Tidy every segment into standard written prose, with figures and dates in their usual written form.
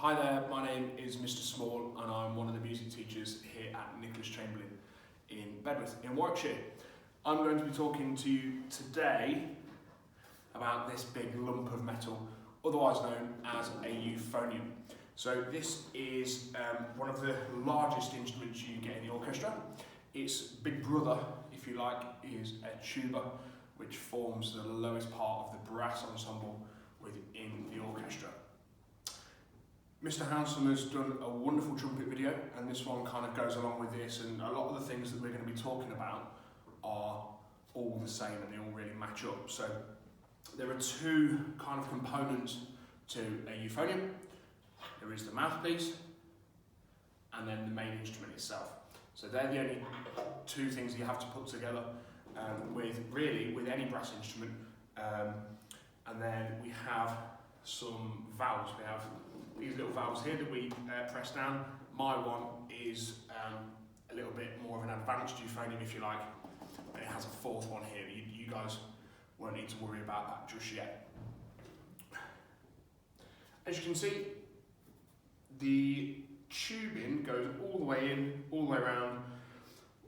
Hi there, my name is Mr Small and I'm one of the music teachers here at Nicholas Chamberlain in Bedworth in Warwickshire. I'm going to be talking to you today about this big lump of metal, otherwise known as a euphonium. So this is one of the largest instruments you get in the orchestra. Its big brother, if you like, is a tuba, which forms the lowest part of the brass ensemble within the orchestra. Mr Hanson has done a wonderful trumpet video, and this one kind of goes along with this, and a lot of the things that we're going to be talking about are all the same and they all really match up. So there are two kind of components to a euphonium. There is the mouthpiece and then the main instrument itself. So they're the only two things you have to put together with any brass instrument. And then we have some valves. We have these little valves here that we press down. My one is a little bit more of an advanced euphonium, if you like, and it has a fourth one here. You guys won't need to worry about that just yet. As you can see, the tubing goes all the way in, all the way around,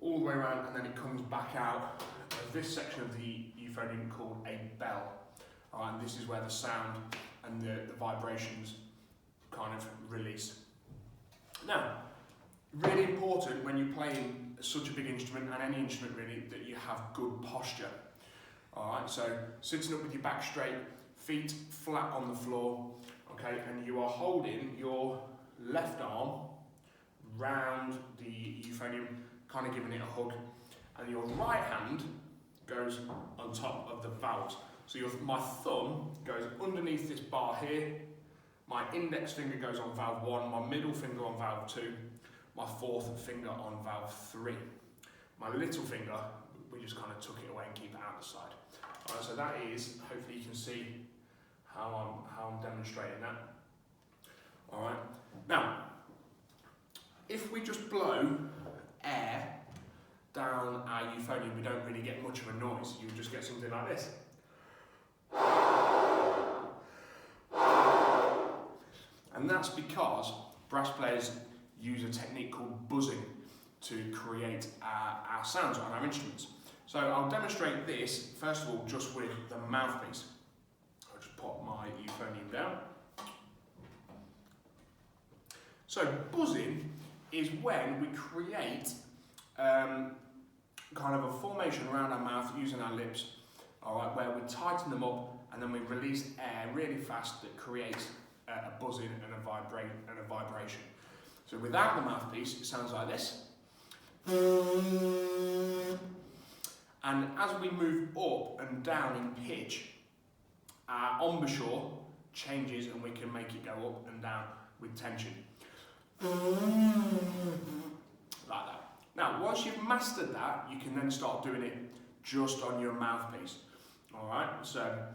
and then it comes back out of this section of the euphonium called a bell. And this is where the sound and the vibrations kind of release. Now, really important when you're playing such a big instrument, and any instrument really, that you have good posture. Alright, so sitting up with your back straight, feet flat on the floor, okay, and you are holding your left arm round the euphonium, kind of giving it a hug, and your right hand goes on top of the valves. So my thumb goes underneath this bar here, my index finger goes on valve 1, my middle finger on valve 2, my fourth finger on valve 3. My little finger, we just kind of tuck it away and keep it out the side. Alright, so that is, hopefully you can see how I'm demonstrating that. Alright, now, if we just blow air down our euphonium, we don't really get much of a noise. You just get something like this. And that's because brass players use a technique called buzzing to create our sounds on our instruments. So I'll demonstrate this, first of all, just with the mouthpiece. I'll just pop my euphonium down. So buzzing is when we create kind of a formation around our mouth using our lips, all right, where we tighten them up and then we release air really fast that creates a buzzing and a vibration. So without the mouthpiece, it sounds like this. And as we move up and down in pitch, our embouchure changes and we can make it go up and down with tension. Like that. Now, once you've mastered that, you can then start doing it just on your mouthpiece. All right, so.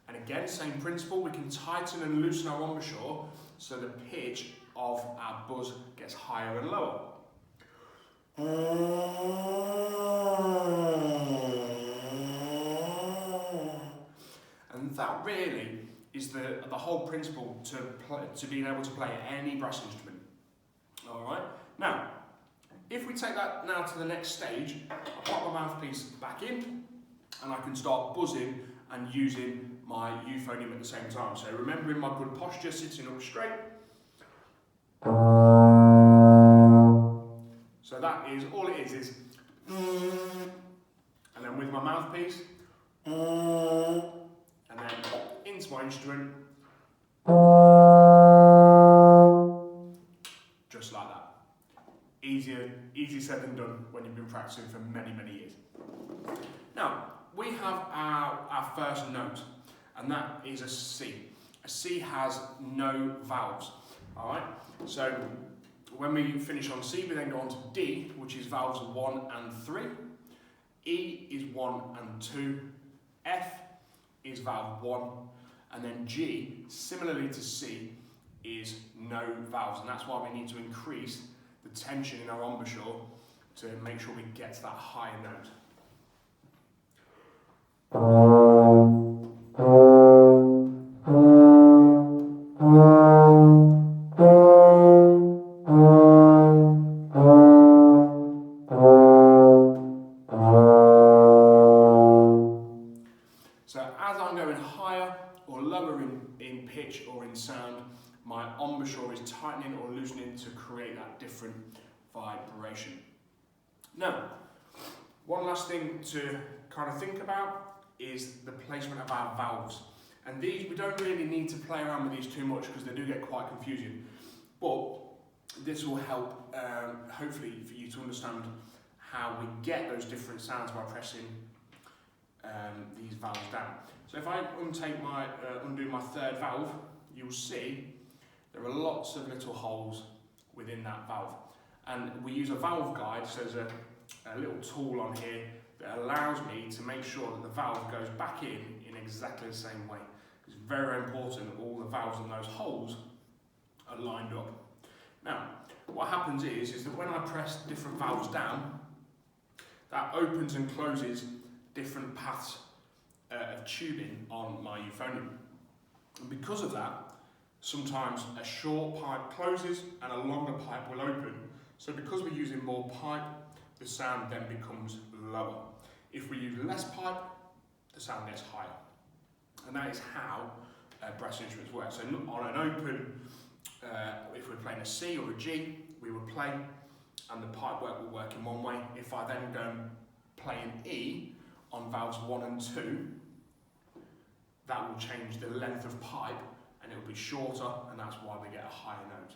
And again, same principle, we can tighten and loosen our embouchure so the pitch of our buzz gets higher and lower. And that really is the whole principle to being able to play any brass instrument. All right, now, if we take that now to the next stage, I'll pop my mouthpiece back in and I can start buzzing and using my euphonium at the same time. So remembering my good posture, sitting up straight. So that is, all it is and then with my mouthpiece, and then into my instrument, just like that. Easier said than done when you've been practicing for many, many years. Now, we have our first note, and that is a C. A C has no valves, all right? So when we finish on C, we then go on to D, which is valves 1 and 3. E is 1 and 2. F is valve 1. And then G, similarly to C, is no valves. And that's why we need to increase the tension in our embouchure to make sure we get to that higher note. So as I'm going higher or lower in pitch or in sound, my embouchure is tightening or loosening to create that different vibration. Now, one last thing to kind of think about is the placement of our valves. And these, we don't really need to play around with these too much because they do get quite confusing. But this will help, hopefully, for you to understand how we get those different sounds by pressing these valves down. So if I undo my third valve, you'll see there are lots of little holes within that valve. And we use a valve guide, so there's a little tool on here that allows me to make sure that the valve goes back in exactly the same way. It's very, very important that all the valves in those holes are lined up. Now, what happens is that when I press different valves down, that opens and closes different paths of tubing on my euphonium. And because of that, sometimes a short pipe closes and a longer pipe will open. So because we're using more pipe, the sound then becomes lower. If we use less pipe, the sound gets higher. And that is how brass instruments work. So on an open, if we're playing a C or a G, we would play and the pipe work will work in one way. If I then go and play an E on valves 1 and 2, that will change the length of pipe and it will be shorter, and that's why we get a higher note.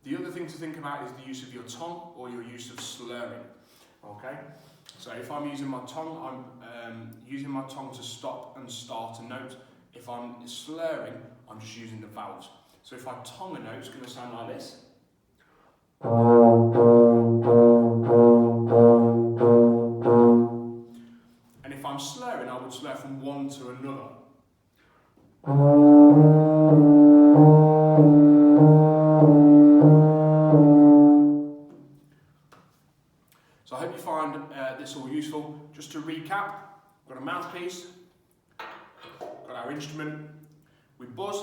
The other thing to think about is the use of your tongue or your use of slurring. Okay? So if I'm using my tongue, I'm using my tongue to stop and start a note. If I'm slurring, I'm just using the valves. So if I tongue a note, it's going to sound like this. And if I'm slurring, I would slur from one to another. So I hope you find this all useful. Just to recap, we've got a mouthpiece, got our instrument, we buzz,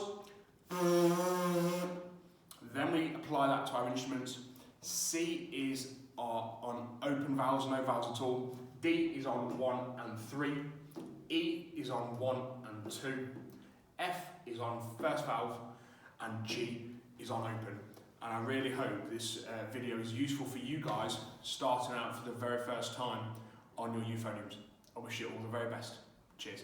then we apply that to our instruments. C is on open valves, no valves at all. D is on 1 and 3. E is on 1 and 2. F is on first valve, and G is on open. And I really hope this video is useful for you guys starting out for the very first time on your euphoniums. I wish you all the very best. Cheers.